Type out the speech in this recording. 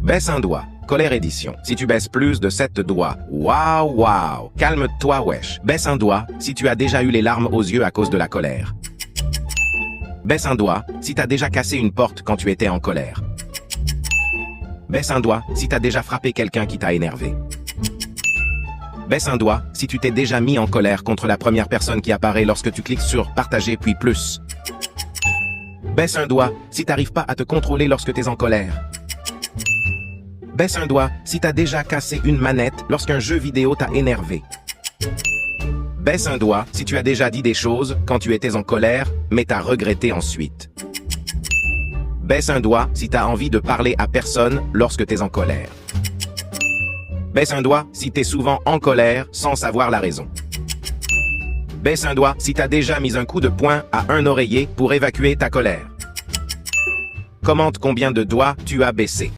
Baisse un doigt. Colère édition. Si tu baisses plus de 7 doigts. Waouh. Calme-toi wesh. Baisse un doigt si tu as déjà eu les larmes aux yeux à cause de la colère. Baisse un doigt si t'as déjà cassé une porte quand tu étais en colère. Baisse un doigt si t'as déjà frappé quelqu'un qui t'a énervé. Baisse un doigt si tu t'es déjà mis en colère contre la première personne qui apparaît lorsque tu cliques sur partager puis plus. Baisse un doigt si t'arrives pas à te contrôler lorsque t'es en colère. Baisse un doigt si t'as déjà cassé une manette lorsqu'un jeu vidéo t'a énervé. Baisse un doigt si tu as déjà dit des choses quand tu étais en colère, mais t'as regretté ensuite. Baisse un doigt si t'as envie de parler à personne lorsque t'es en colère. Baisse un doigt si t'es souvent en colère sans savoir la raison. Baisse un doigt si t'as déjà mis un coup de poing à un oreiller pour évacuer ta colère. Commente combien de doigts tu as baissé.